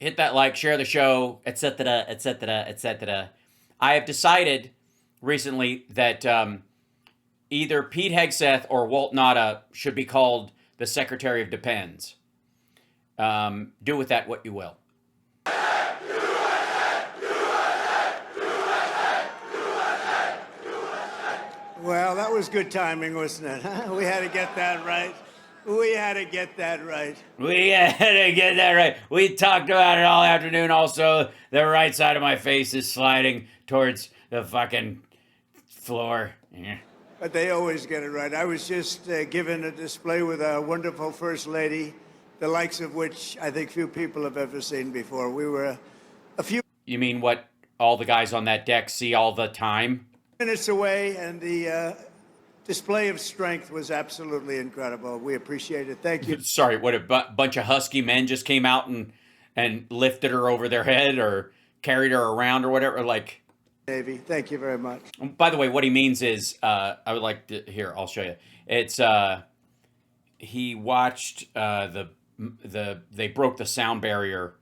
hit that like, share the show, etc., etc., etc. I have decided recently that either Pete Hegseth or Walt Nada should be called the Secretary of Depends. Do with that what you will. Well, that was good timing, wasn't it? We had to get that right. We had to get that right. We had to get that right. We talked about it all afternoon. Also, the right side of my face is sliding towards the fucking floor. Yeah. But they always get it right. I was just given a display with a wonderful First Lady, the likes of which I think few people have ever seen before. We were a few You mean what all the guys on that deck see all the time? minutes away, and the display of strength was absolutely incredible. We appreciate it. Thank you. Sorry, what a bunch of husky men just came out and lifted her over their head or carried her around or whatever. Like, Navy. Thank you very much. by the way, what he means is, I would like to, here, I'll show you. It's, he watched they broke the sound barrier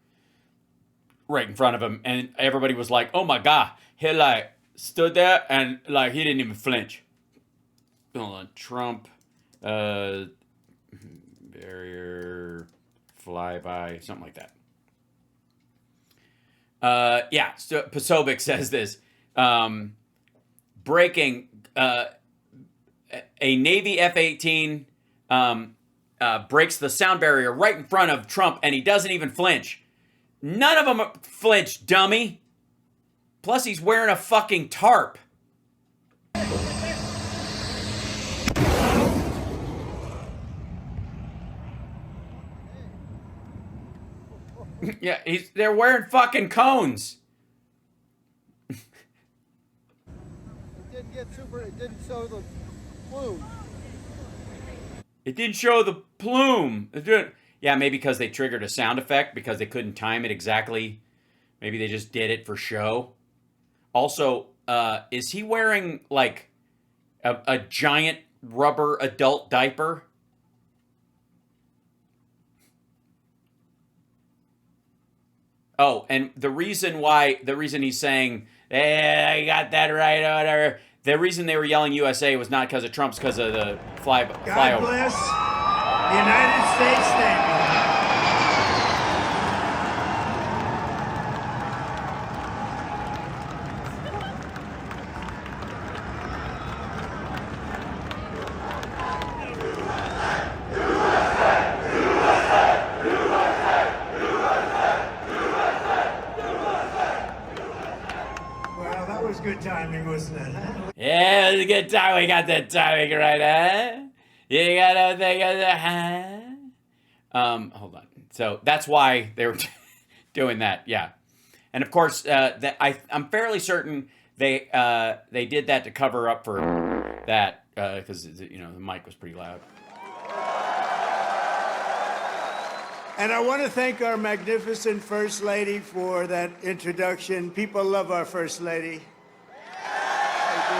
right in front of him, and everybody was like, oh my God. He like stood there and like he didn't even flinch. Hold on, Trump, barrier, flyby, something like that. Yeah, so Posobiec says this. Breaking, a Navy F-18 breaks the sound barrier right in front of Trump, and he doesn't even flinch. None of them flinch, dummy. Plus, he's wearing a fucking tarp. Yeah, they're wearing fucking cones. It didn't show the plume. It didn't show the plume. Yeah, maybe because they triggered a sound effect because they couldn't time it exactly. Maybe they just did it for show. Also, is he wearing like a giant rubber adult diaper? Oh, and the reason he's saying, hey, I got that right or whatever, the reason they were yelling USA was not because of Trump's, because of the flyover. God bless the United States Navy. Well, that was good timing, wasn't it? Yeah, it was a good time. We got that timing right, huh? You gotta think of the, huh? Hold on. So that's why they were doing that, yeah. And of course, I'm fairly certain they did that to cover up for that because the mic was pretty loud. And I want to thank our magnificent First Lady for that introduction. People love our First Lady. They do.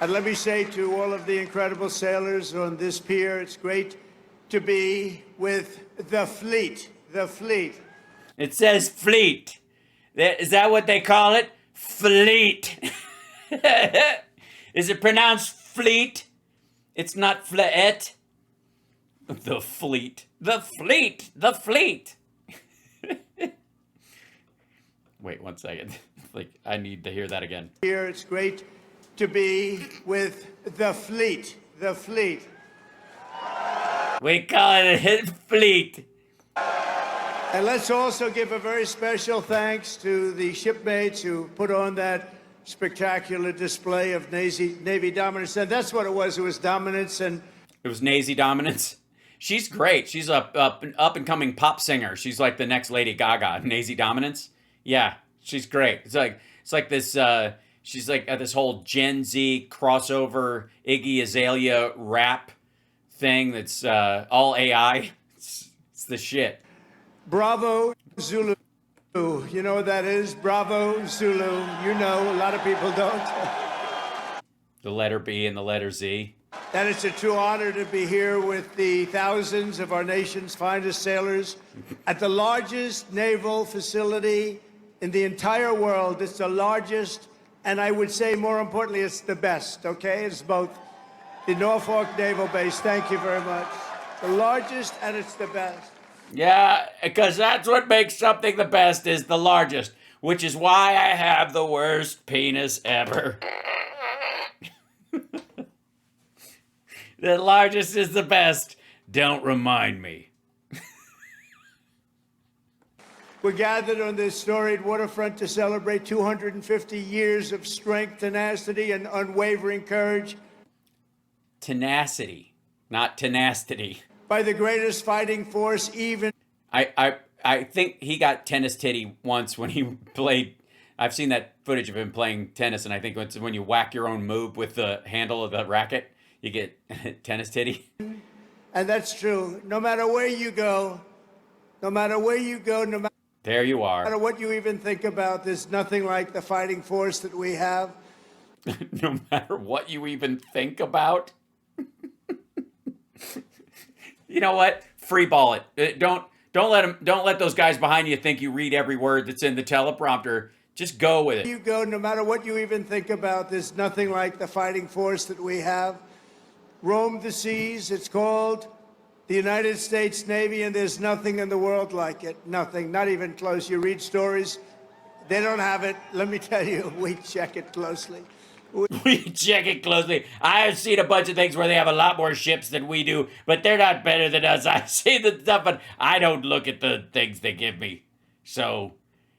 And let me say to all of the incredible sailors on this pier, it's great to be with the fleet. The fleet. It says fleet. Is that what they call it? Fleet. Is it pronounced fleet? It's not fleet. The fleet. The fleet. The fleet. Wait 1 second. Like, I need to hear that again. Here, it's great to be with the fleet. The fleet. We call it fleet. And let's also give a very special thanks to the shipmates who put on that spectacular display of Navy dominance. And that's what it was. It was dominance. And it was Navy dominance. She's great. She's a up and coming pop singer. She's like the next Lady Gaga. Navy dominance. Yeah, she's great. It's like this. She's like this whole Gen Z crossover Iggy Azalea rap thing. That's all AI. It's the shit. Bravo Zulu. You know what that is? Bravo Zulu. You know, a lot of people don't. The letter B and the letter Z. That it's a true honor to be here with the thousands of our nation's finest sailors at the largest naval facility in the entire world. It's the largest, and I would say more importantly, it's the best, okay? It's both the Norfolk Naval Base. Thank you very much. The largest, and it's the best. Yeah, because that's what makes something the best is the largest, which is why I have the worst penis ever. The largest is the best. Don't remind me. We're gathered on this storied waterfront to celebrate 250 years of strength, tenacity, and unwavering courage. Tenacity, not tenacity. By the greatest fighting force even. I think he got tennis titty once when he played. I've seen that footage of him playing tennis, and I think it's when you whack your own move with the handle of the racket, you get tennis titty. And that's true. No matter where you go, no matter where you go, no matter. There you are. No matter what you even think about, there's nothing like the fighting force that we have. No matter what you even think about. You know what? Free ball it. Don't let those guys behind you think you read every word that's in the teleprompter. Just go with it. You go, no matter what you even think about, there's nothing like the fighting force that we have. Roam the seas. It's called the United States Navy, and there's nothing in the world like it. Nothing, not even close. You read stories, they don't have it. Let me tell you, we check it closely. We check it closely. I have seen a bunch of things where they have a lot more ships than we do, but they're not better than us. I see the stuff, but I don't look at the things they give me. So,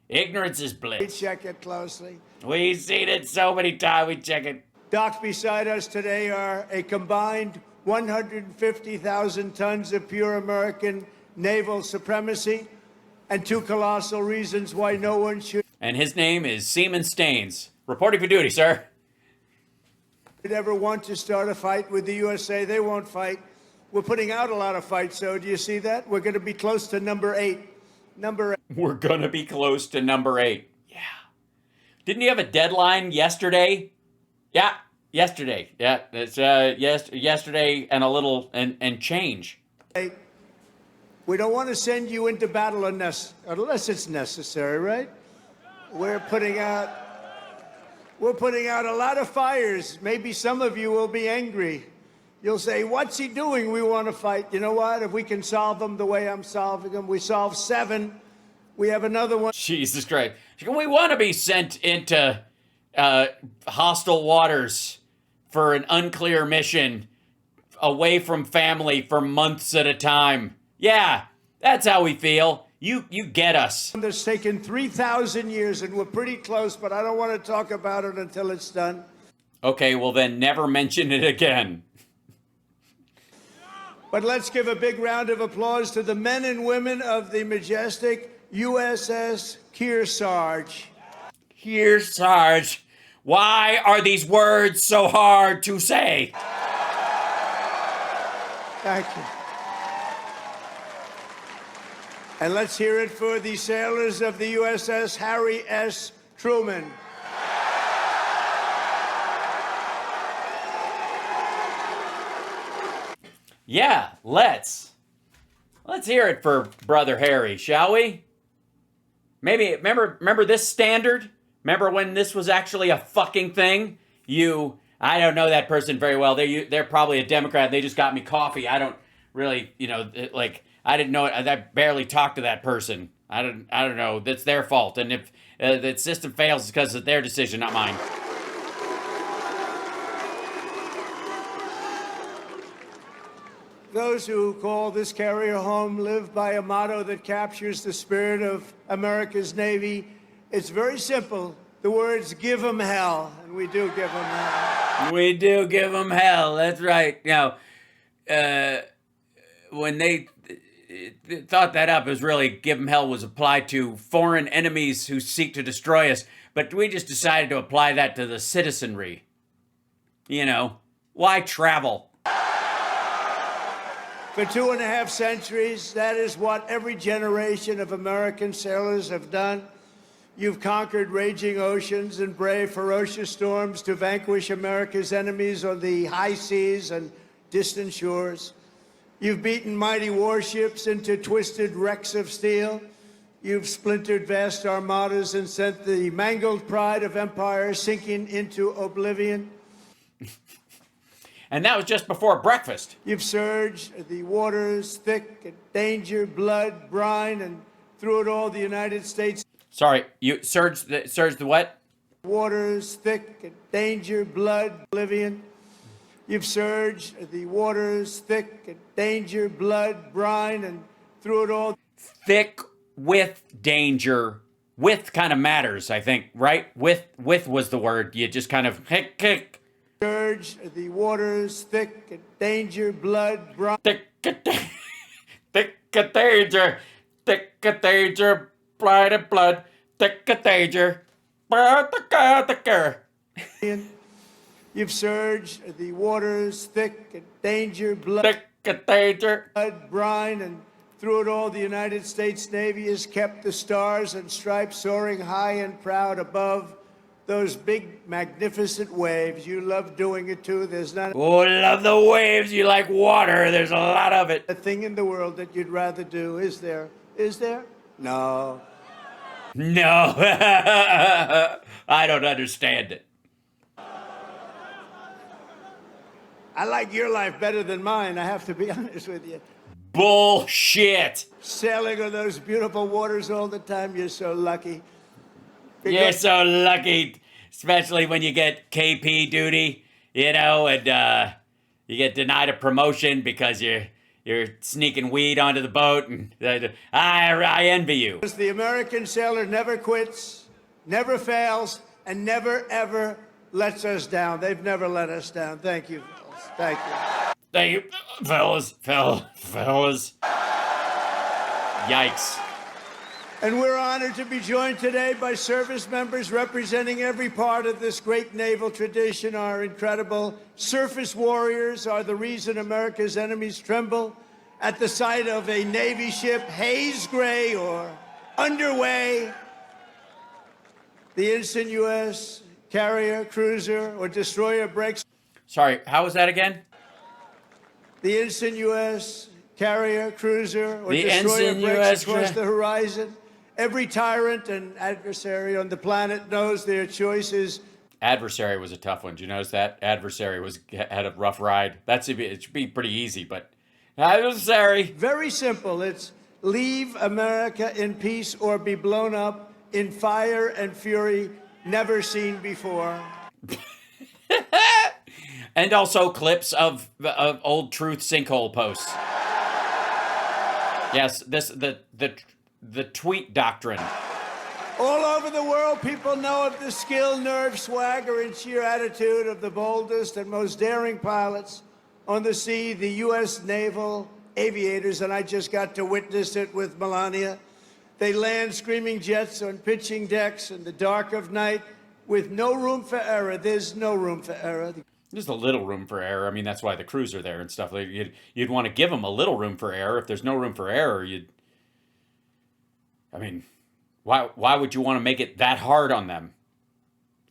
ignorance is bliss. We check it closely. We've seen it so many times, we check it. Docked beside us today are a combined 150,000 tons of pure American naval supremacy and two colossal reasons why no one should And his name is Seaman Staines. Reporting for duty, sir. ever want to start a fight with the USA. They won't fight. We're putting out a lot of fights, so do you see that? We're going to be close to number 8. Number 8. We're going to be close to number 8. Yeah. Didn't you have a deadline yesterday? Yeah, yesterday. Yeah, it's yesterday and a little and change. We don't want to send you into battle unless it's necessary, right? We're putting out a lot of fires. Maybe some of you will be angry. You'll say, what's he doing? We want to fight. You know what? If we can solve them the way I'm solving them, we solve 7. We have another one. Jesus Christ. We want to be sent into hostile waters for an unclear mission away from family for months at a time. Yeah, that's how we feel. You get us. That's taken 3,000 years, and we're pretty close, but I don't want to talk about it until it's done. Okay, well then never mention it again. But let's give a big round of applause to the men and women of the majestic USS Kearsarge. Kearsarge. Why are these words so hard to say? Thank you. And let's hear it for the sailors of the USS Harry S. Truman. Yeah, let's hear it for Brother Harry, shall we? Maybe remember this standard? Remember when this was actually a fucking thing? I don't know that person very well. They're probably a Democrat. They just got me coffee. I don't really, I didn't know it. I barely talked to that person. I don't know. That's their fault. And if the system fails, it's because of their decision, not mine. Those who call this carrier home live by a motto that captures the spirit of America's Navy. It's very simple. The words, give them hell. And we do give them hell. We do give them hell. That's right. Now, when they thought that up, it was really give them hell was applied to foreign enemies who seek to destroy us. But we just decided to apply that to the citizenry. Why travel? For 2.5 centuries, that is what every generation of American sailors have done. You've conquered raging oceans and braved ferocious storms to vanquish America's enemies on the high seas and distant shores. You've beaten mighty warships into twisted wrecks of steel. You've splintered vast armadas and sent the mangled pride of empire sinking into oblivion. And that was just before breakfast. You've surged the waters thick and danger, blood, brine, and through it all the United States. Sorry, you surged the what? Waters thick and danger, blood, oblivion. You've surged the waters thick and danger, blood, brine, and through it all. Thick with danger. With kind of matters, I think, right? With was the word. You just kind of hick. Surge the waters thick and danger, blood, brine. Thick danger, blood and blood, thick danger. You've surged the waters thick and danger, blood, Danger. brine, and through it all the United States Navy has kept the stars and stripes soaring high and proud above those big, magnificent waves. You love doing it too. There's not Oh, love the waves. You like water. There's a lot of it. a thing in the world that you'd rather do, is there? Is there? No. No. I don't understand it. I like your life better than mine, I have to be honest with you. Bullshit. Sailing on those beautiful waters all the time, you're so lucky. You're so lucky, especially when you get KP duty, you know, and you get denied a promotion because you're sneaking weed onto the boat, and I envy you. The American sailor never quits, never fails, and never, ever lets us down. They've never let us down. Thank you, fellas. Thank you. Thank you, fellas. Yikes. And we're honored to be joined today by service members representing every part of this great naval tradition. Our incredible surface warriors are the reason America's enemies tremble at the sight of a Navy ship haze gray or underway. The ensign U.S. carrier, cruiser, or destroyer breaks. Sorry, how was that again? The ensign U.S. carrier, cruiser, or The destroyer ensign breaks US across the horizon. Every tyrant and adversary on the planet knows their choices. Adversary was a tough one. Did you notice that? Adversary had a rough ride. It should be pretty easy, but adversary. Very simple. It's leave America in peace or be blown up in fire and fury never seen before. And also clips of old truth sinkhole posts. Yes, the tweet doctrine. All over the world, people know of the skill, nerve, swagger, and sheer attitude of the boldest and most daring pilots on the sea, the U.S. naval aviators, and I just got to witness it with Melania. They land screaming jets on pitching decks in the dark of night with no room for error. There's no room for error. There's a little room for error. I mean, that's why the crews are there and stuff. You'd want to give them a little room for error. If there's no room for error, why would you want to make it that hard on them?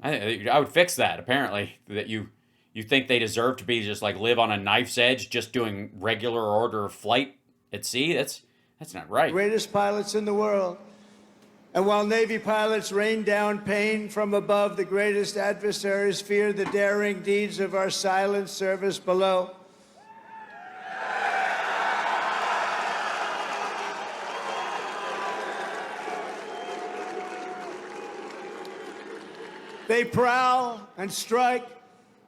I would fix that, apparently. That you think they deserve to be just like live on a knife's edge just doing regular order of flight at sea? That's not right. Greatest pilots in the world. And while Navy pilots rain down pain from above, the greatest adversaries fear the daring deeds of our silent service below. They prowl and strike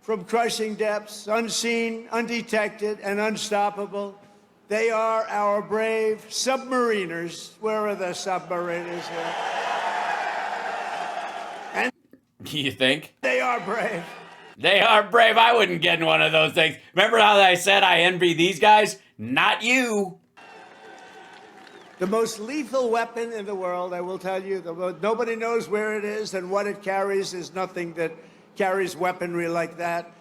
from crushing depths, unseen, undetected, and unstoppable. They are our brave submariners. Where are the submariners here? And You think? they are brave. They are brave. I wouldn't get in one of those things. Remember how I said I envy these guys? Not you. The most lethal weapon in the world, I will tell you, nobody knows where it is and what it carries. There's nothing that carries weaponry like that.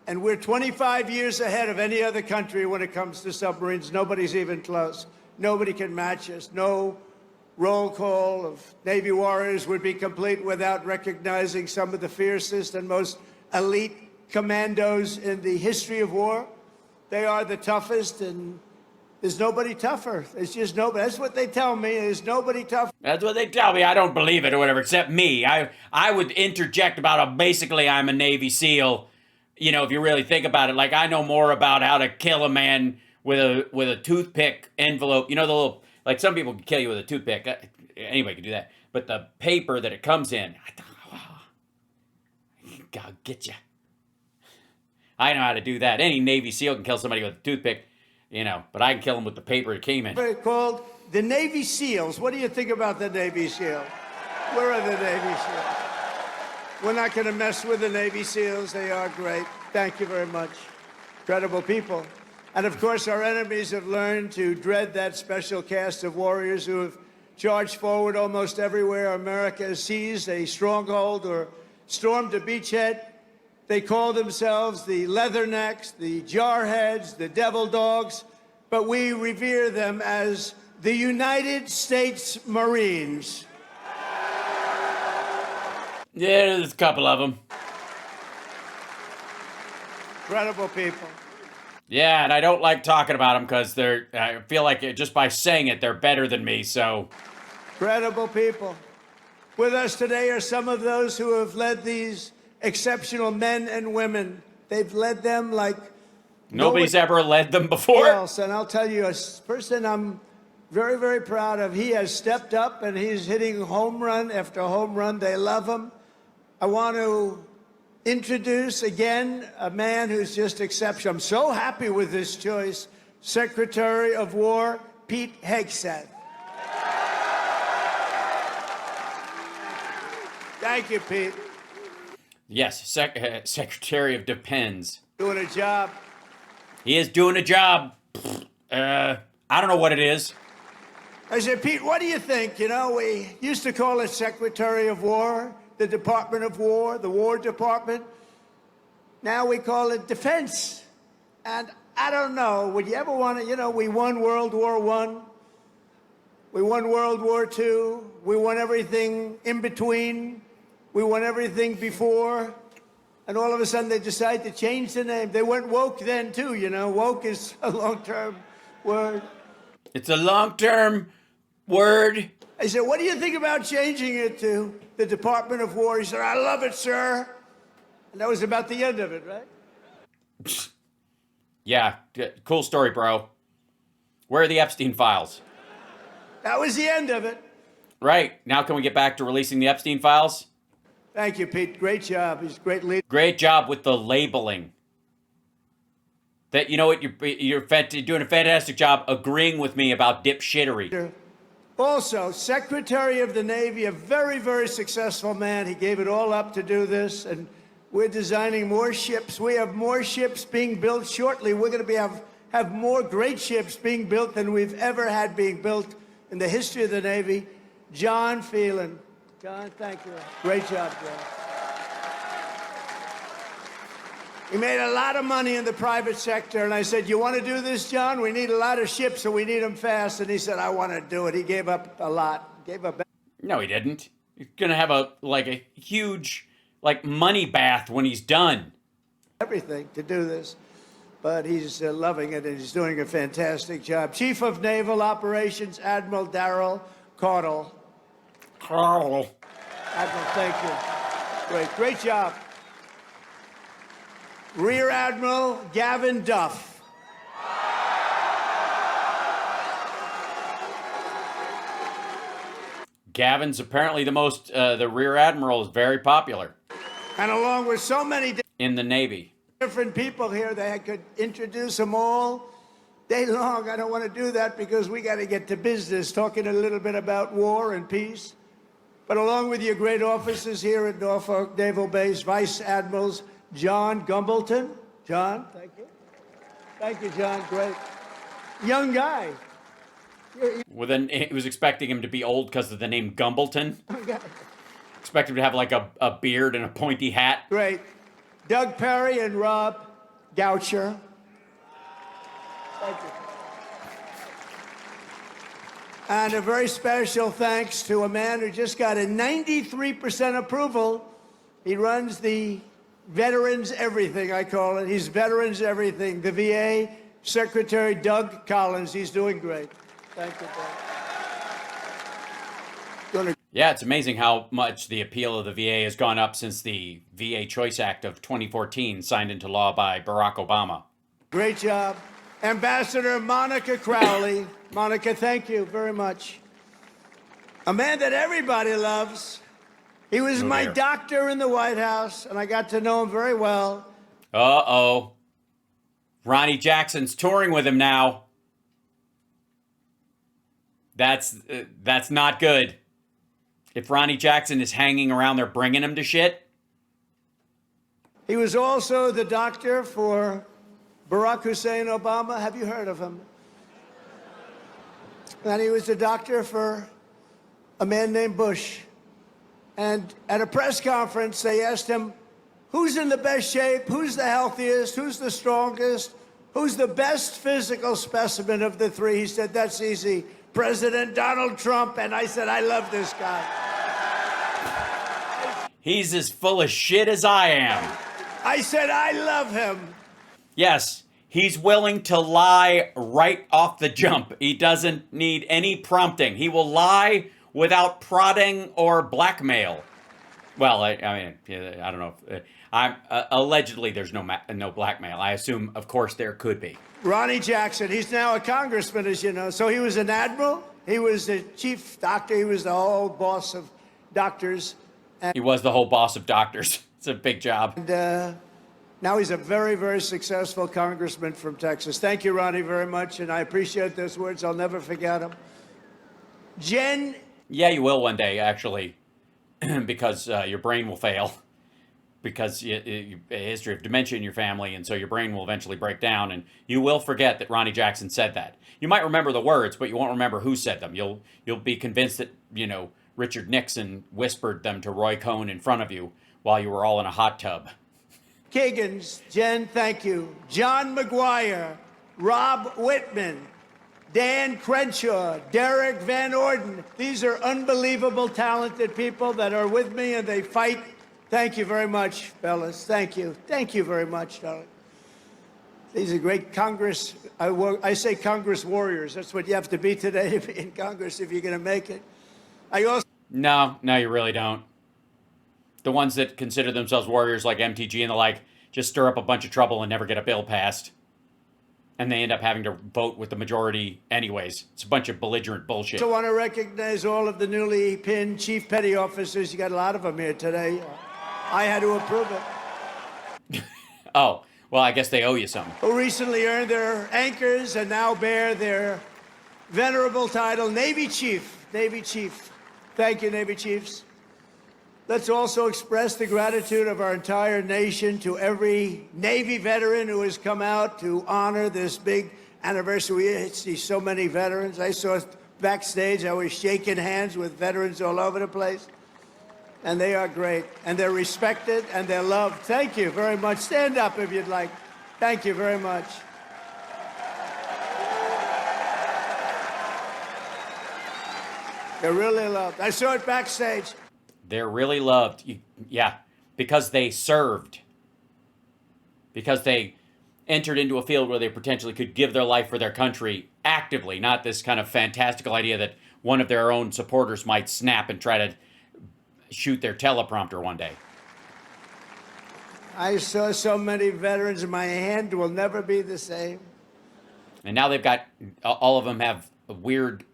And we're 25 years ahead of any other country when it comes to submarines. Nobody's even close. Nobody can match us. No roll call of Navy warriors would be complete without recognizing some of the fiercest and most elite commandos in the history of war. They are the toughest, and there's nobody tougher. There's just nobody. That's what they tell me. There's nobody tougher. That's what they tell me. I don't believe it or whatever, except me. I would interject about basically I'm a Navy SEAL. You know, if you really think about it, like I know more about how to kill a man with a toothpick envelope. You know, the little, like some people can kill you with a toothpick. Anybody can do that. But the paper that it comes in, God get you. I know how to do that. Any Navy SEAL can kill somebody with a toothpick, you know, but I can kill them with the paper it came in. They're called the Navy SEALs. What do you think about the Navy SEAL? Where are the Navy SEALs? We're not going to mess with the Navy SEALs. They are great. Thank you very much. Incredible people. And of course, our enemies have learned to dread that special cast of warriors who have charged forward almost everywhere America has seized a stronghold or stormed a beachhead. They call themselves the Leathernecks, the Jarheads, the Devil Dogs, but we revere them as the United States Marines. Yeah, there's a couple of them. Incredible people. Yeah, and I don't like talking about them because I feel like just by saying it, they're better than me, so. Incredible people. With us today are some of those who have led these exceptional men and women. They've led them like Nobody's ever led them before. else. And I'll tell you, a person I'm very, very proud of. He has stepped up and he's hitting home run after home run. They love him. I want to introduce again a man who's just exceptional. I'm so happy with this choice. Secretary of War, Pete Hegseth. Thank you, Pete. Yes, Secretary of Depends. Doing a job. He is doing a job. I don't know what it is. I said, Pete, what do you think? You know, we used to call it Secretary of War, the Department of War, the War Department. Now we call it Defense. And I don't know, would you ever want to, you know, we won World War I. We won World War II. We won everything in between. We won everything before. And all of a sudden they decide to change the name. They went woke then too, you know. Woke is a long-term word. It's a long-term word. I said, what do you think about changing it to the Department of War? He said, I love it, sir. And that was about the end of it, right? Yeah, cool story, bro. Where are the Epstein files? That was the end of it. Right. Now can we get back to releasing the Epstein files? Thank you, Pete. Great job. He's a great leader. Great job with the labeling. That, you know what, you're doing a fantastic job agreeing with me about dipshittery. Also, Secretary of the Navy, a very, very successful man. He gave it all up to do this, and we're designing more ships. We have more ships being built shortly. We're going to have more great ships being built than we've ever had being built in the history of the Navy. John Phelan. John, thank you. Great job, John. He made a lot of money in the private sector, and I said, you want to do this, John? We need a lot of ships, and we need them fast. And he said, I want to do it. He gave up a lot. Gave up. No, he didn't. He's going to have a huge, money bath when he's done. Everything to do this. But he's loving it, and he's doing a fantastic job. Chief of Naval Operations, Admiral Darrell Caudle. Carl. Admiral, thank you. Great job. Rear Admiral Gavin Duff. Gavin's apparently the Rear Admiral is very popular. And along with so many in the Navy. Different people here, they could introduce them all day long. I don't want to do that because we got to get to business, talking a little bit about war and peace. But along with your great officers here at Norfolk Naval Base, Vice Admirals John Gumbleton. John, thank you. Thank you, John. Great. Young guy. Well, then he was expecting him to be old because of the name Gumbleton. Expect him to have a beard and a pointy hat. Great. Doug Perry and Rob Goucher. Thank you. And a very special thanks to a man who just got a 93% approval. He runs the Veterans Everything, I call it. He's Veterans Everything. The VA Secretary Doug Collins. He's doing great. Thank you, Doug. Yeah, it's amazing how much the appeal of the VA has gone up since the VA Choice Act of 2014 signed into law by Barack Obama. Great job. Ambassador Monica Crowley. Monica, thank you very much. A man that everybody loves. He was my doctor in the White House, and I got to know him very well. Uh-oh. Ronnie Jackson's touring with him now. That's not good. If Ronnie Jackson is hanging around there bringing him to shit. He was also the doctor for Barack Hussein Obama. Have you heard of him? And he was the doctor for a man named Bush. And at a press conference, they asked him, who's in the best shape? Who's the healthiest? Who's the strongest? Who's the best physical specimen of the three? He said, that's easy. President Donald Trump. And I said, I love this guy. He's as full of shit as I am. I said, I love him. Yes, he's willing to lie right off the jump. He doesn't need any prompting. He will lie without prodding or blackmail. Well, I mean, I don't know. Allegedly, there's no blackmail. I assume, of course, there could be. Ronnie Jackson, he's now a congressman, as you know. So he was an admiral. He was the chief doctor. He was the whole boss of doctors. He was the whole boss of doctors. It's a big job. And now he's a very, very successful congressman from Texas. Thank you, Ronnie, very much. And I appreciate those words. I'll never forget them. Jen. Yeah, you will one day, actually, because your brain will fail. Because a history of dementia in your family, and so your brain will eventually break down, and you will forget that Ronnie Jackson said that. You might remember the words, but you won't remember who said them. You'll be convinced that, Richard Nixon whispered them to Roy Cohn in front of you while you were all in a hot tub. Kagans, Jen, thank you. John McGuire, Rob Whitman, Dan Crenshaw, Derek Van Orden. These are unbelievable, talented people that are with me, and they fight. Thank you very much, fellas. Thank you. Thank you very much, darling. These are great Congress. I say Congress warriors. That's what you have to be today to be in Congress if you're going to make it. No, you really don't. The ones that consider themselves warriors like MTG and the like just stir up a bunch of trouble and never get a bill passed. And they end up having to vote with the majority anyways. It's a bunch of belligerent bullshit. I also want to recognize all of the newly pinned chief petty officers. You got a lot of them here today. I had to approve it. Oh, well, I guess they owe you something. Who recently earned their anchors and now bear their venerable title, Navy Chief. Navy Chief. Thank you, Navy Chiefs. Let's also express the gratitude of our entire nation to every Navy veteran who has come out to honor this big anniversary. We see so many veterans. I saw backstage, I was shaking hands with veterans all over the place. And they are great. And they're respected and they're loved. Thank you very much. Stand up if you'd like. Thank you very much. They're really loved. I saw it backstage. They're really loved. Yeah, because they served. Because they entered into a field where they potentially could give their life for their country actively, not this kind of fantastical idea that one of their own supporters might snap and try to shoot their teleprompter one day. I saw so many veterans, and my hand will never be the same. And now they've got, all of them have a weird,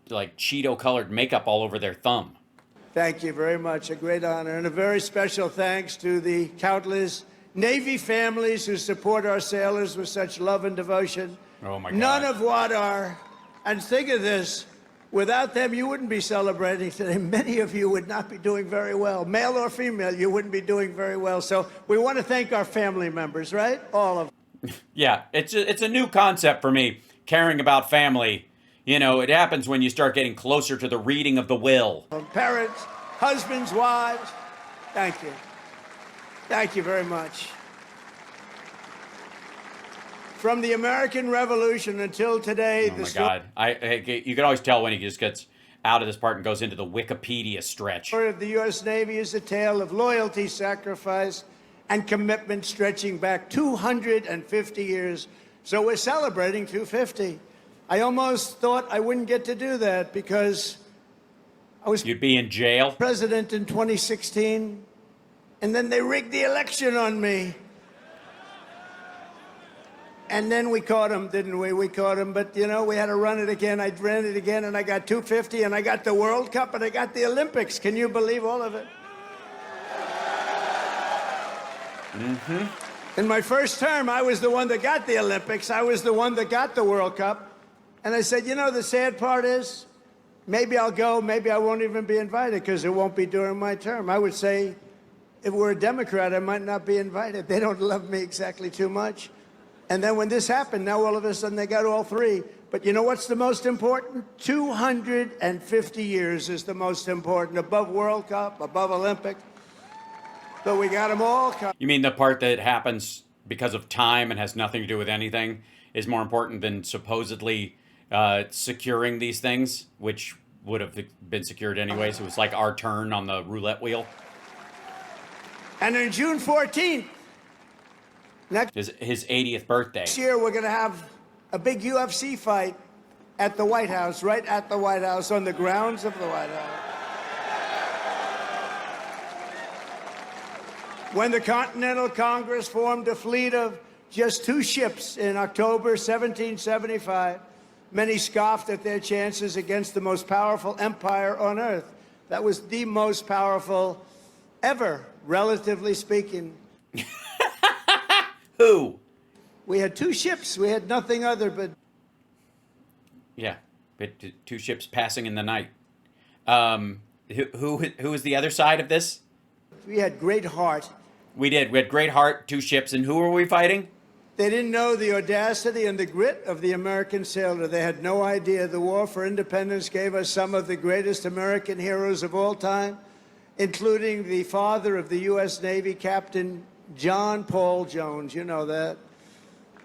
like, Cheeto-colored makeup all over their thumb. Thank you very much. A great honor. And a very special thanks to the countless Navy families who support our sailors with such love and devotion. Oh, my God. None of what are, and think of this, without them, you wouldn't be celebrating today. Many of you would not be doing very well. Male or female, you wouldn't be doing very well. So we want to thank our family members, right? All of them. Yeah, it's a new concept for me, caring about family. It happens when you start getting closer to the reading of the will. Parents, husbands, wives, thank you. Thank you very much. From the American Revolution until today, Oh my God. You can always tell when he just gets out of this part and goes into the Wikipedia stretch. story of the U.S. Navy is a tale of loyalty, sacrifice, and commitment stretching back 250 years. So we're celebrating 250. I almost thought I wouldn't get to do that because I was You'd be in jail. president in 2016, and then they rigged the election on me. And then we caught him, didn't we? We caught him, but you know, we had to run it again. I ran it again, and I got 250, and I got the World Cup, and I got the Olympics. Can you believe all of it? In my first term, I was the one that got the Olympics. I was the one that got the World Cup. And I said, you know, the sad part is, maybe I'll go, maybe I won't even be invited because it won't be during my term. I would say, if we're a Democrat, I might not be invited. They don't love me exactly too much. And then when this happened, now all of a sudden they got all three. But you know what's the most important? 250 years is the most important, above World Cup, above Olympic. But we got them all covered. You mean the part that happens because of time and has nothing to do with anything is more important than supposedly securing these things, which would have been secured anyways? It was like our turn on the roulette wheel. And on June 14th, His 80th birthday. next year, we're going to have a big UFC fight at the White House, right at the White House, on the grounds of the White House. When the Continental Congress formed a fleet of just 2 ships in October 1775, many scoffed at their chances against the most powerful empire on earth. That was the most powerful ever, relatively speaking. Who? We had 2 ships. We had nothing other but... Yeah, but 2 ships passing in the night. Who is the other side of this? We had great heart. We did. We had great heart, 2 ships, and who were we fighting? They didn't know the audacity and the grit of the American sailor. They had no idea. The war for independence gave us some of the greatest American heroes of all time, including the father of the U.S. Navy, Captain John Paul Jones. You know that.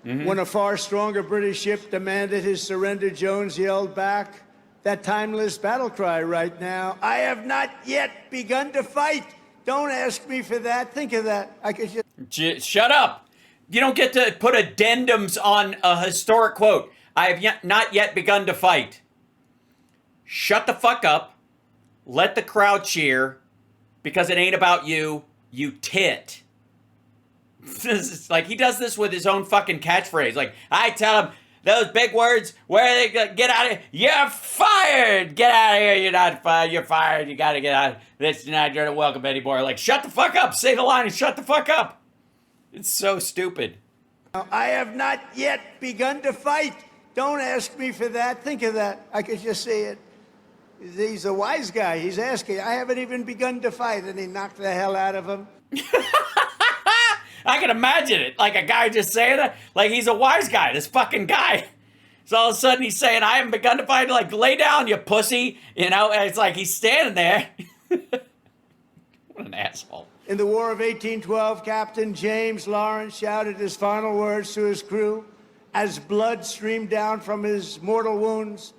When a far stronger British ship demanded his surrender, Jones yelled back that timeless battle cry right now: "I have not yet begun to fight. Don't ask me for that. Think of that." I could just... Shut up. You don't get to put addendums on a historic quote. I have not yet begun to fight. Shut the fuck up. Let the crowd cheer, because it ain't about you, you tit. This is like, he does this with his own fucking catchphrase. Like, I tell him those big words, where are they gonna get out of here? You're fired. Get out of here. You're not fired. You're fired. You gotta get out. This not you're welcome anymore. Like, shut the fuck up. Say the line and shut the fuck up. It's so stupid. I have not yet begun to fight. Don't ask me for that. Think of that. I could just see it. He's a wise guy. He's asking. I haven't even begun to fight, and he knocked the hell out of him. I can imagine it. Like a guy just saying that. Like, he's a wise guy, this fucking guy. So all of a sudden he's saying, I haven't begun to fight. Like, lay down, you pussy. You know, and it's like he's standing there. What an asshole. In the War of 1812, Captain James Lawrence shouted his final words to his crew as blood streamed down from his mortal wounds.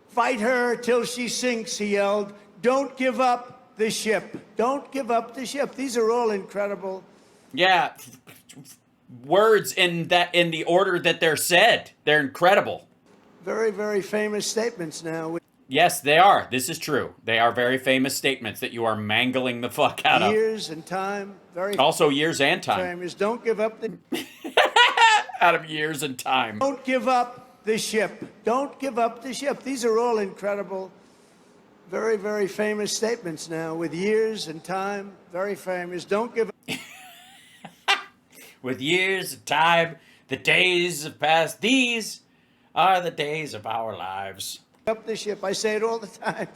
"Fight her till she sinks," he yelled. "Don't give up the ship. Don't give up the ship." These are all incredible. Yeah, words in the order that they're said. They're incredible. Very, very famous statements now. Yes, they are. This is true. They are very famous statements that you are mangling the fuck out of. Years and time. Very Also years and time. famous. Don't give up the... Out of years and time. Don't give up the ship. Don't give up the ship. These are all incredible. Very, very famous statements now with years and time. Very famous. Don't give up. With years of time, the days have passed. These are the days of our lives. Up the ship. I say it all the time.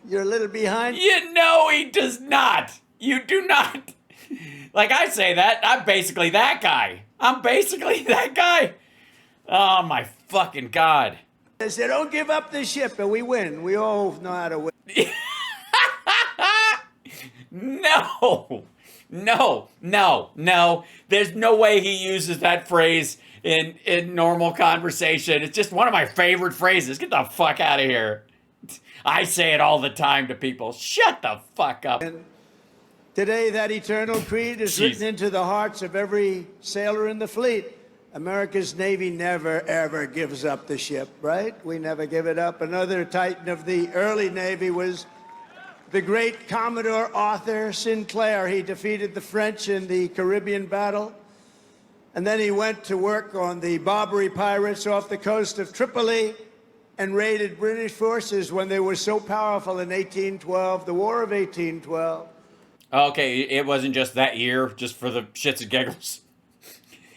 You're a little behind. You know he does not. You do not. Like I say that, I'm basically that guy. I'm basically that guy. Oh my fucking God. I said, don't give up the ship, and we win. We all know how to win. No. No. There's no way he uses that phrase in normal conversation. It's just one of my favorite phrases. Get the fuck out of here. I say it all the time to people. Shut the fuck up. Today, that eternal creed is written into the hearts of every sailor in the fleet. America's Navy never, ever gives up the ship, right? We never give it up. Another titan of the early Navy was the great Commodore Arthur Sinclair. He defeated the French in the Caribbean battle. And then he went to work on the Barbary pirates off the coast of Tripoli and raided British forces when they were so powerful in 1812, the War of 1812. Okay, it wasn't just that year, just for the shits and giggles.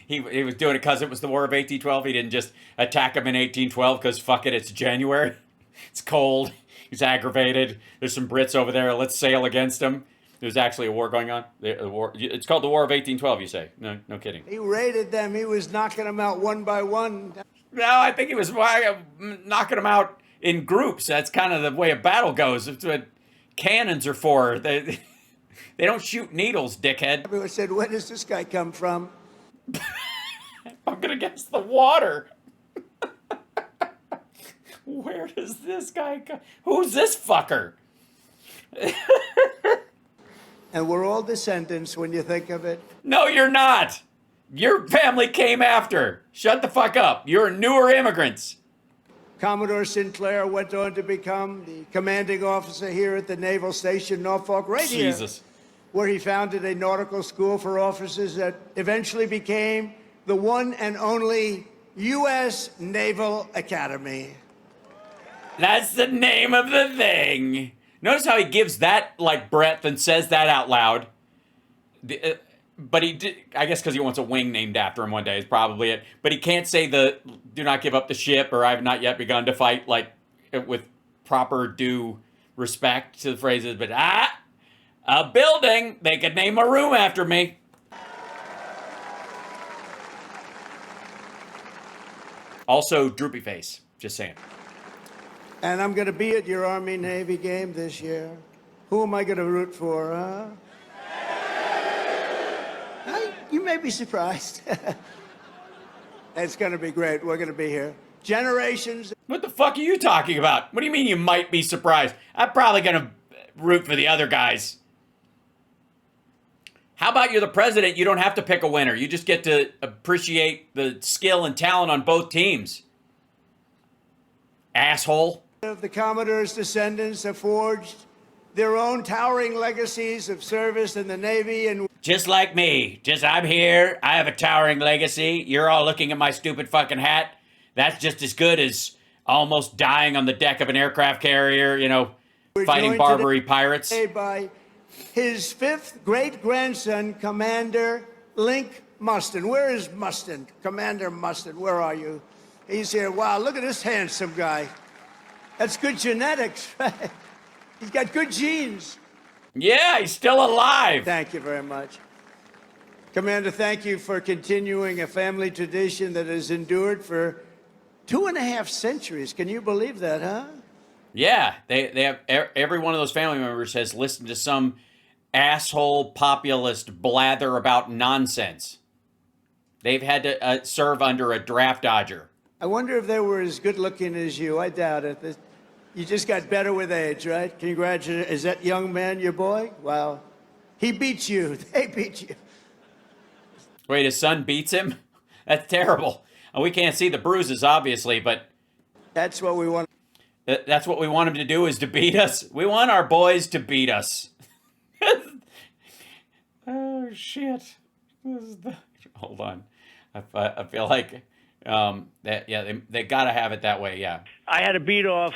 He was doing it because it was the War of 1812. He didn't just attack him in 1812 because fuck it, it's January. It's cold. He's aggravated. There's some Brits over there. Let's sail against him. There's actually a war going on. It's called the War of 1812, you say? No kidding. He raided them. He was knocking them out one by one. No, I think he was knocking them out in groups. That's kind of the way a battle goes. That's what cannons are for. They don't shoot needles, dickhead. Everyone said, where does this guy come from? I'm going to guess the water. Where does this guy come? Who's this fucker? And we're all descendants when you think of it. No, you're not. Your family came after. Shut the fuck up. You're newer immigrants. Commodore Sinclair went on to become the commanding officer here at the Naval Station Norfolk, right here, where he founded a nautical school for officers that eventually became the one and only U.S. Naval Academy. That's the name of the thing. Notice how he gives that, like, breadth and says that out loud. But he did, I guess because he wants a wing named after him one day is probably it. But he can't say the do not give up the ship or I've not yet begun to fight, like, with proper due respect to the phrases. But, a building, they could name a room after me. Also, droopy face, just saying. And I'm going to be at your Army-Navy game this year. Who am I going to root for, huh? You may be surprised. It's going to be great. We're going to be here. Generations. What the fuck are you talking about? What do you mean you might be surprised? I'm probably going to root for the other guys. How about you're the president? You don't have to pick a winner. You just get to appreciate the skill and talent on both teams. Asshole. Of the Commodore's descendants have forged their own towering legacies of service in the Navy and just like me. I'm here. I have a towering legacy. You're all looking at my stupid fucking hat. That's just as good as almost dying on the deck of an aircraft carrier, you know, fighting Barbary pirates. By his fifth great-grandson, Commander Link Mustin. Where is Mustin? Commander Mustin, where are you? He's here. Wow, look at this handsome guy. That's good genetics, right? He's got good genes. Yeah, he's still alive. Thank you very much. Commander, thank you for continuing a family tradition that has endured for 2.5 centuries. Can you believe that, huh? Yeah, they have, every one of those family members has listened to some asshole populist blather about nonsense. They've had to serve under a draft dodger. I wonder if they were as good looking as you. I doubt it. You just got better with age, right? Congratulations. Is that young man your boy? Wow. He beats you. They beat you. Wait, his son beats him? That's terrible. We can't see the bruises, obviously, but... That's what we want. That's what we want him to do, is to beat us. We want our boys to beat us. Oh, shit. Hold on. I feel like... they gotta have it that way, yeah. I had to beat off.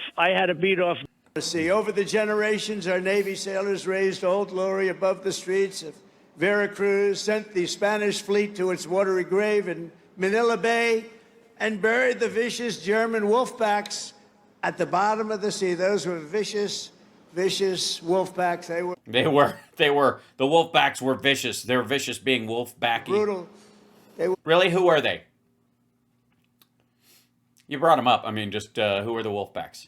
See, over the generations, our Navy sailors raised Old Glory above the streets of Veracruz, sent the Spanish fleet to its watery grave in Manila Bay, and buried the vicious German wolfbacks at the bottom of the sea. Those were vicious, vicious wolfbacks. They were. The wolfbacks were vicious. They're vicious being wolfbacky. Brutal. Really? Who are they? You brought them up. I mean, just who are the wolfbacks?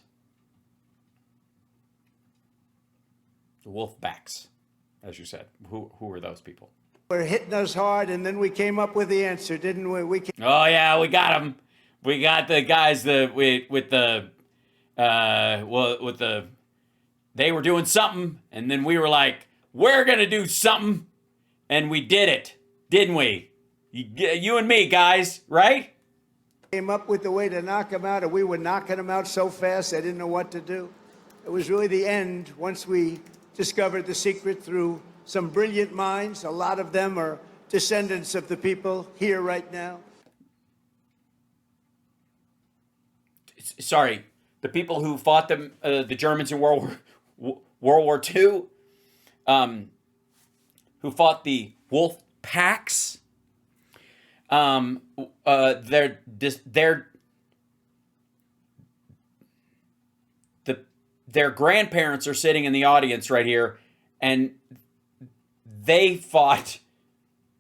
The wolfbacks. as you said. Who were those people? Were hitting us hard, and then we came up with the answer, didn't we? Oh yeah, we got them. We got the guys with the they were doing something, and then we were like, we're gonna do something, and we did it, didn't we? You and me, guys, right? Came up with the way to knock them out, and we were knocking them out so fast they didn't know what to do. It was really the end once we discovered the secret through some brilliant minds. A lot of them are descendants of the people here right now. Sorry, the people who fought the Germans in World War II, who fought the wolf packs. Their grandparents are sitting in the audience right here, and they fought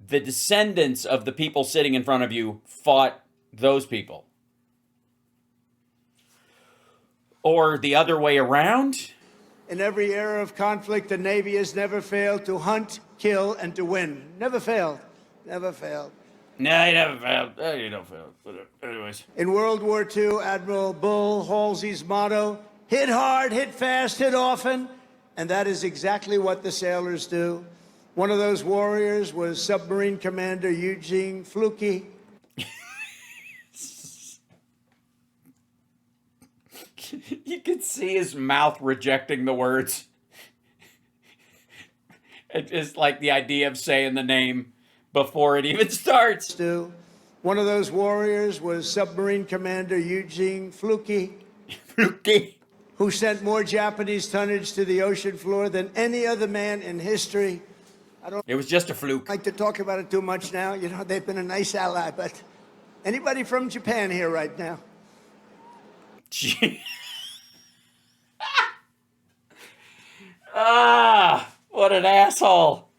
the descendants of the people sitting in front of you fought those people. Or the other way around. In every era of conflict, the Navy has never failed to hunt, kill, and to win. Never failed. Never failed. No, you never failed. You don't fail. Anyways. In World War II, Admiral Bull Halsey's motto, hit hard, hit fast, hit often. And that is exactly what the sailors do. One of those warriors was Submarine Commander Eugene Fluke. You could see his mouth rejecting the words. It's just like the idea of saying the name before it even starts. One of those warriors was Submarine Commander Eugene Fluke. Fluke. Who sent more Japanese tonnage to the ocean floor than any other man in history. It was just a fluke. I like to talk about it too much now. You know, they've been a nice ally, but anybody from Japan here right now? What an asshole.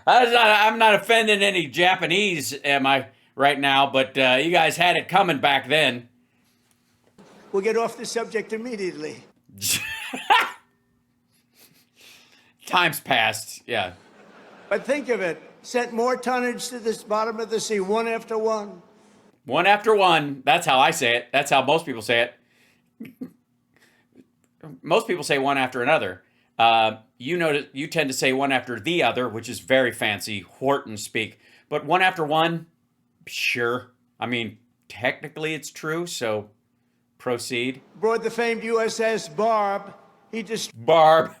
I'm not offending any Japanese, am I, right now, but you guys had it coming back then. We'll get off the subject immediately. Time's passed, yeah. But think of it. Sent more tonnage to this bottom of the sea, one after one. One after one. That's how I say it. That's how most people say it. Most people say one after another. You tend to say one after the other, which is very fancy Horton speak. But one after one, sure. I mean, technically it's true, so proceed. Aboard the famed USS Barb, he destroyed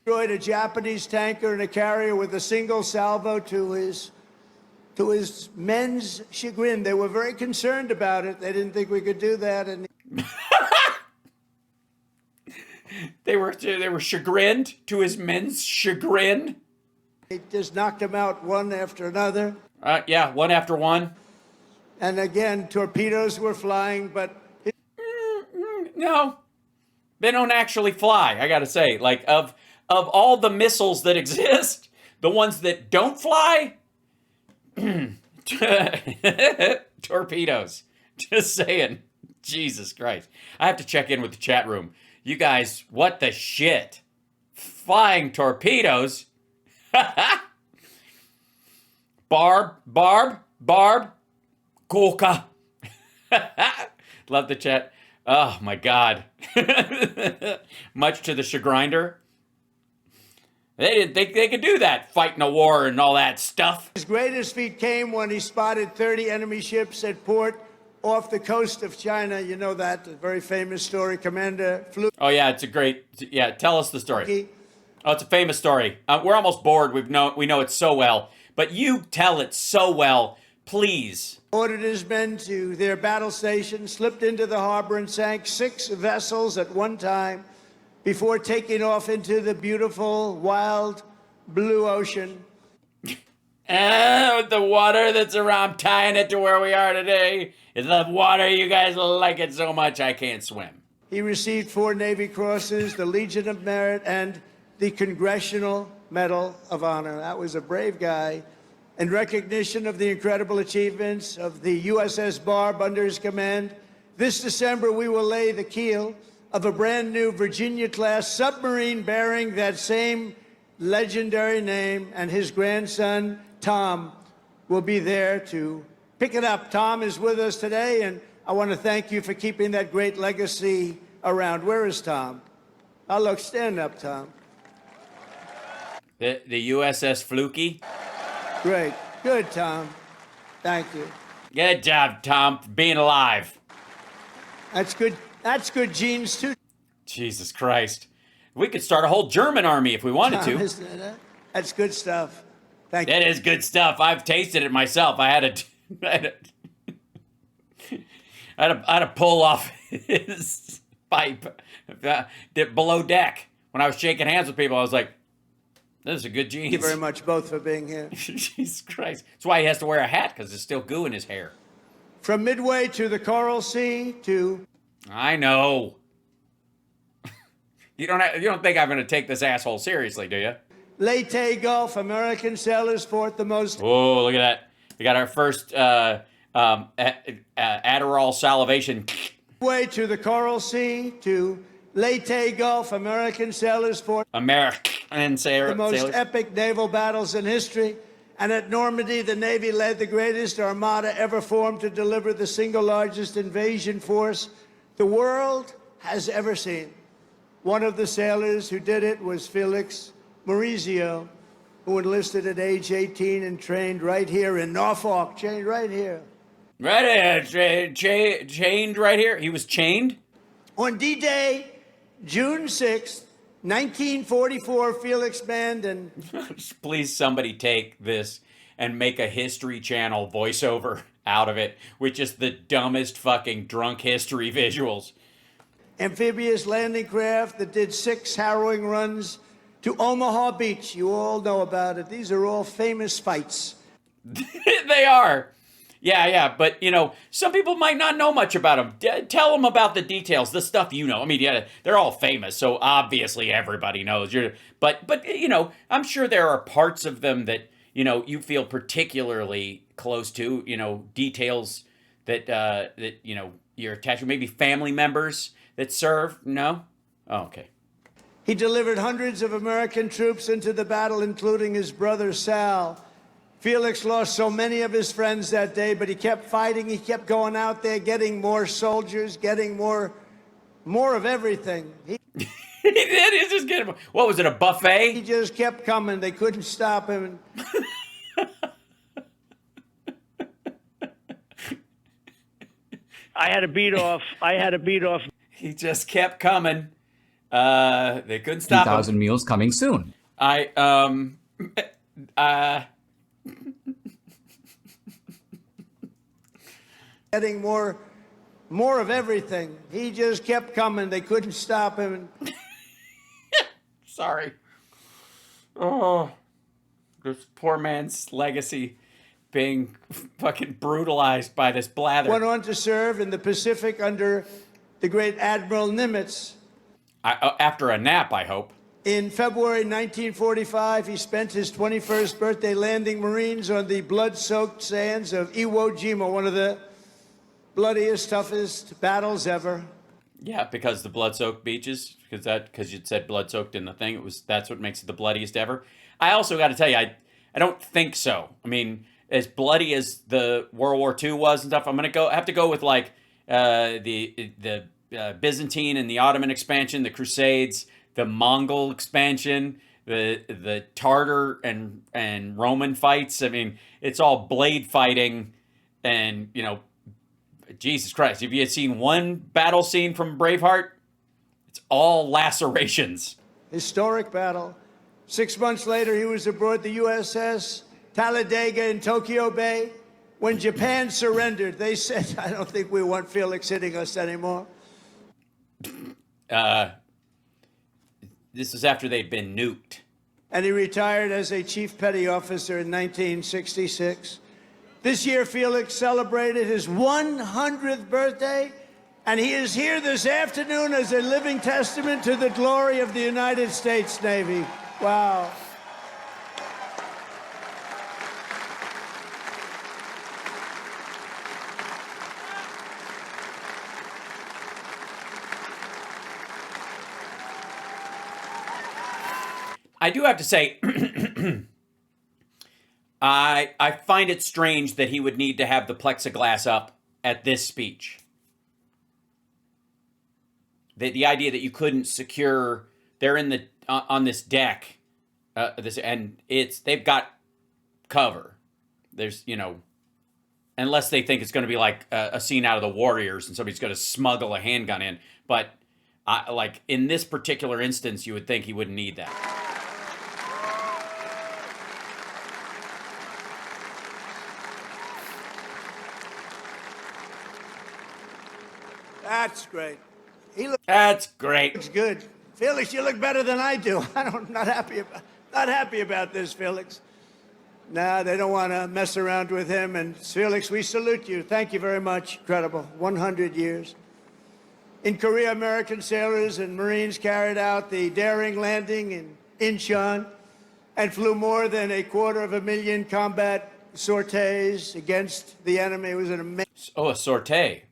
a Japanese tanker and a carrier with a single salvo to his men's chagrin. They were very concerned about it. They didn't think we could do that. And They were chagrined, to his men's chagrin. He just knocked them out one after another. Yeah, one after one. And again, torpedoes were flying, but... No, they don't actually fly, I gotta say. Like, of all the missiles that exist, the ones that don't fly, torpedoes. Just saying. Jesus Christ. I have to check in with the chat room. You guys, what the shit? Flying torpedoes? Barb, Gorka. Love the chat. Oh my God. Much to the chagrinder. They didn't think they could do that, fighting a war and all that stuff. His greatest feat came when he spotted 30 enemy ships at port off the coast of China. You know that, a very famous story. Commander flew. Oh yeah, it's a great, yeah, tell us the story. Oh, it's a famous story. We're almost bored. We know it so well, but you tell it so well, please. Ordered his men to their battle station, slipped into the harbor and sank 6 vessels at one time before taking off into the beautiful, wild, blue ocean. With the water that's around, tying it to where we are today. Is the water, you guys like it so much I can't swim. He received 4 Navy Crosses, the Legion of Merit, and the Congressional Medal of Honor. That was a brave guy. In recognition of the incredible achievements of the USS Barb under his command, this December we will lay the keel of a brand new Virginia-class submarine bearing that same legendary name, and his grandson, Tom, will be there to pick it up. Tom is with us today, and I want to thank you for keeping that great legacy around. Where is Tom? Oh, look, stand up, Tom. The USS Fluky. Great. Good, Tom. Thank you. Good job, Tom, for being alive. That's good. That's good genes, too. Jesus Christ. We could start a whole German army if we wanted Tom, to. isn't it? That's good stuff. Thank you. That is good stuff. I've tasted it myself. I had to pull off his pipe below deck. When I was shaking hands with people, I was like, this is a good genes. Thank you very much, both, for being here. Jesus Christ. That's why he has to wear a hat, because there's still goo in his hair. From Midway to the Coral Sea to... I know. You don't think I'm going to take this asshole seriously, do you? Leyte Gulf, American sailors fought the most... Oh, look at that. We got our first Adderall salivation. Way to the Coral Sea to Leyte Gulf, American sailors fought... American sailors. The most epic naval battles in history. And at Normandy, the Navy led the greatest armada ever formed to deliver the single largest invasion force the world has ever seen. One of the sailors who did it was Felix Maurizio, who enlisted at age 18 and trained right here in Norfolk, chained right here. Right here, chained right here. He was chained? On D-Day, June 6th, 1944, Felix manned and... Please somebody take this and make a History Channel voiceover out of it with just the dumbest fucking drunk history visuals. Amphibious landing craft that did 6 harrowing runs to Omaha Beach. You all know about it. These are all famous fights. They are. Yeah, but, some people might not know much about them. Tell them about the details, the stuff you know. I mean, yeah, they're all famous, so obviously everybody knows. But I'm sure there are parts of them that, you feel particularly close to, details that you're attached to. Maybe family members that serve. No? Oh, okay. He delivered hundreds of American troops into the battle, including his brother Sal. Felix lost so many of his friends that day, but he kept fighting. He kept going out there, getting more soldiers, getting more of everything. He did. He's just getting. What was it? A buffet? He just kept coming. They couldn't stop him. I had to beat off. He just kept coming. They couldn't stop him. 2,000 meals coming soon. Getting more of everything. He just kept coming. They couldn't stop him. Sorry. Oh, this poor man's legacy being fucking brutalized by this blather. Went on to serve in the Pacific under the great Admiral Nimitz. After a nap, I hope. In February 1945, he spent his 21st birthday landing Marines on the blood-soaked sands of Iwo Jima, one of the bloodiest, toughest battles ever. Yeah, because the blood-soaked beaches, because you'd said blood-soaked in the thing. That's what makes it the bloodiest ever. I also got to tell you, I don't think so. I mean, as bloody as the World War II was and stuff, I have to go with like the Byzantine and the Ottoman expansion, the Crusades, the Mongol expansion, the Tartar and Roman fights. I mean, it's all blade fighting, and Jesus Christ, if you had seen one battle scene from Braveheart, it's all lacerations. Historic battle. 6 months later, he was aboard the USS Talladega in Tokyo Bay. When Japan surrendered, they said, I don't think we want Felix hitting us anymore. This is after they'd been nuked. And he retired as a chief petty officer in 1966. This year, Felix celebrated his 100th birthday, and he is here this afternoon as a living testament to the glory of the United States Navy. Wow. I do have to say, I find it strange that he would need to have the plexiglass up at this speech. The idea that you couldn't secure, they're in the on this deck, they've got cover. There's, unless they think it's going to be like a scene out of the Warriors and somebody's going to smuggle a handgun in. But like in this particular instance, you would think he wouldn't need that. That's great. That's great. Looks good. Felix, you look better than I do. Not happy about this, Felix. No, they don't want to mess around with him. And Felix, we salute you. Thank you very much. Incredible. 100 years. In Korea, American sailors and Marines carried out the daring landing in Incheon and flew more than 250,000 combat sorties against the enemy. It was an amazing... Oh, a sortie.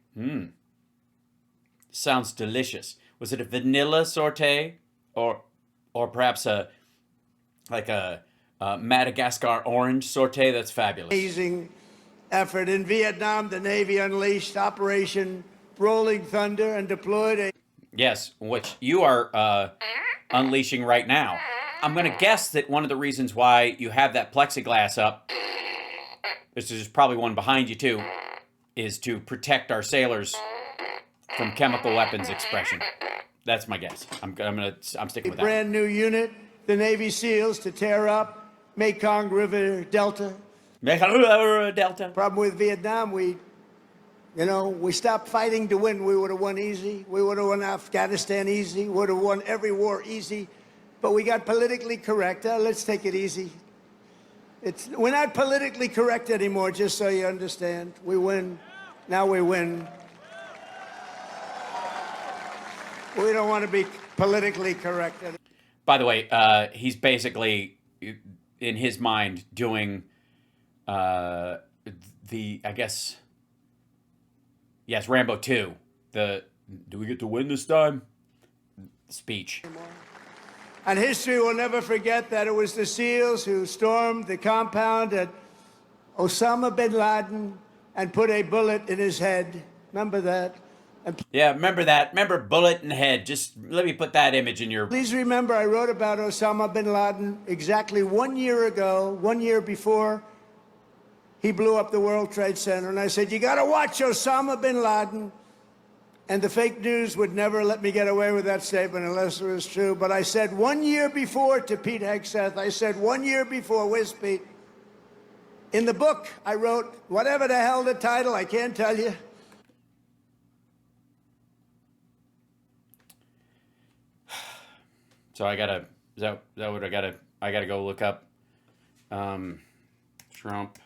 Sounds delicious. Was it a vanilla sortie, or perhaps a Madagascar orange sortie? That's fabulous. Amazing effort. In Vietnam, the Navy unleashed Operation Rolling Thunder and deployed a... Yes, which you are unleashing right now. I'm going to guess that one of the reasons why you have that plexiglass up, this is probably one behind you too, is to protect our sailors from chemical weapons expression. That's my guess. I'm sticking with that. Brand new unit, the Navy SEALs, to tear up Mekong River Delta. Delta. Problem with Vietnam, we stopped fighting to win. We would have won easy. We would have won Afghanistan easy. Would have won every war easy. But we got politically correct. Let's take it easy. We're not politically correct anymore, just so you understand. We win. Now we win. We don't want to be politically correct anymore. By the way, he's basically, in his mind, doing Rambo 2, do we get to win this time? Speech. And history will never forget that it was the SEALs who stormed the compound at Osama bin Laden and put a bullet in his head. Remember that? Yeah, remember that. Remember bullet in the head. Just let me put that image in your... Please remember, I wrote about Osama bin Laden exactly 1 year ago, 1 year before he blew up the World Trade Center. And I said, you got to watch Osama bin Laden. And the fake news would never let me get away with that statement unless it was true. But I said 1 year before to Pete Hegseth, I said 1 year before, where's Pete? In the book, I wrote, whatever the hell the title, I can't tell you. So I gotta, is that what I gotta go look up? Trump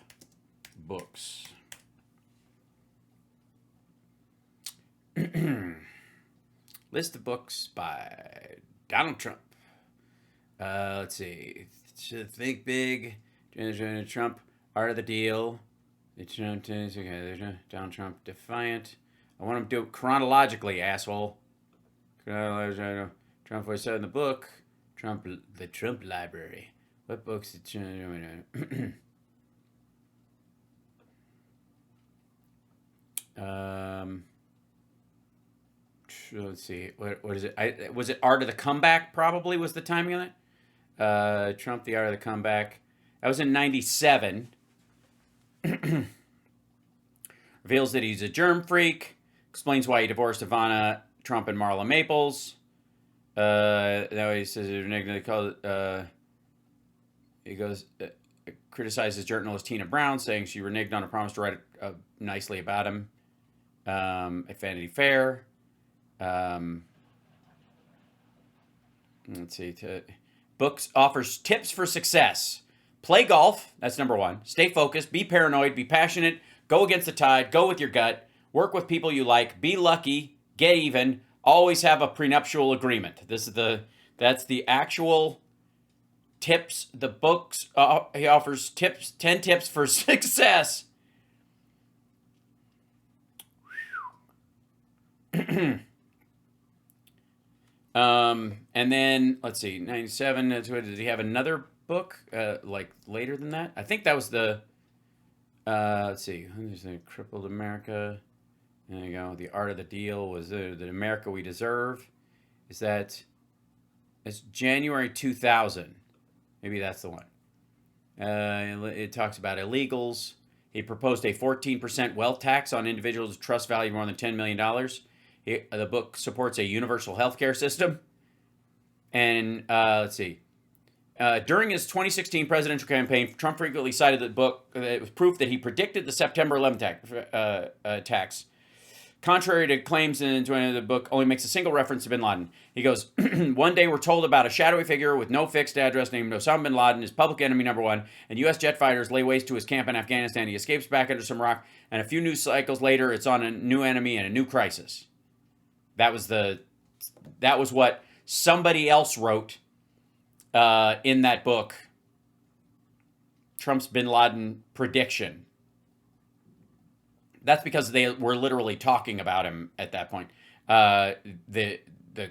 books. List of books by Donald Trump. Let's see. Think Big, Trump, Art of the Deal. Donald Trump, Defiant. I want him to do it chronologically, asshole. Trump was said in the book. The Trump Library. What books did Trump... Let's see. What is it? Was it Art of the Comeback? Probably was the timing on it. Trump, the Art of the Comeback. That was in '97. Reveals that he's a germ freak. Explains why he divorced Ivana Trump and Marla Maples. Now he says he goes criticizes journalist Tina Brown, saying she reneged on a promise to write nicely about him at Vanity Fair. Let's see. Books offers tips for success. Play golf. That's number one. Stay focused. Be paranoid. Be passionate. Go against the tide. Go with your gut. Work with people you like. Be lucky. Get even. Always have a prenuptial agreement. That's the actual tips. The books, he offers 10 tips for success. And then let's see, 97. Did he have another book like later than that? I think that was the. Let's see. There's the Crippled America. There you go. The Art of the Deal was the America We Deserve. Is that? It's January 2000. Maybe that's the one. It talks about illegals. He proposed a 14% wealth tax on individuals with trust value more than $10 million. The book supports a universal health care system. And let's see. During his 2016 presidential campaign, Trump frequently cited the book. It was proof that he predicted the September 11th attacks. Contrary to claims in the book, only makes a single reference to bin Laden. He goes, one day we're told about a shadowy figure with no fixed address named Osama bin Laden, his public enemy number one, and U.S. jet fighters lay waste to his camp in Afghanistan. He escapes back under some rock, and a few news cycles later, it's on a new enemy and a new crisis. That was what somebody else wrote in that book, Trump's bin Laden prediction. That's because they were literally talking about him at that point. The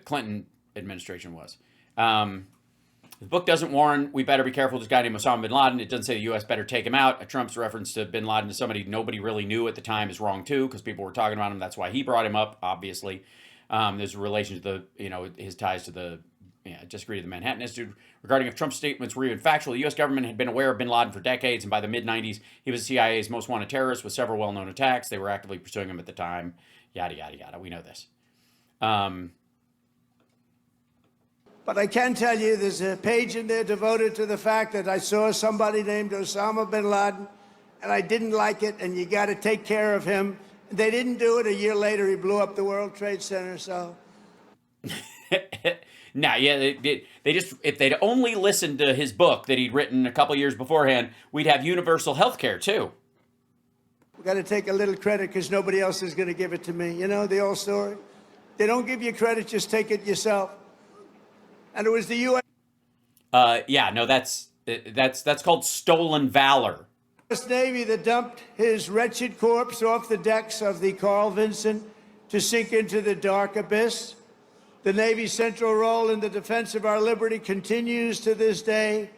Clinton administration was. The book doesn't warn we better be careful of this guy named Osama bin Laden. It doesn't say the U.S. better take him out. Trump's reference to bin Laden to somebody nobody really knew at the time is wrong too, because people were talking about him. That's why he brought him up, obviously. There's a relation to his ties to the disagree to the Manhattan Institute regarding if Trump's statements were even factual. The U.S. government had been aware of bin Laden for decades, and by the mid-'90s, he was the CIA's most wanted terrorist with several well-known attacks. They were actively pursuing him at the time. Yada, yada, yada. We know this. But I can tell you there's a page in there devoted to the fact that I saw somebody named Osama bin Laden, and I didn't like it, and you got to take care of him. They didn't do it. A year later, he blew up the World Trade Center, so... Now, yeah, they just, if they'd only listened to his book that he'd written a couple years beforehand, we'd have universal health care, too. We got to take a little credit because nobody else is going to give it to me. You know the old story? They don't give you credit, just take it yourself. And it was the U.S. That's called stolen valor. Navy that dumped his wretched corpse off the decks of the Carl Vinson to sink into the dark abyss. The Navy's central role in the defense of our liberty continues to this day.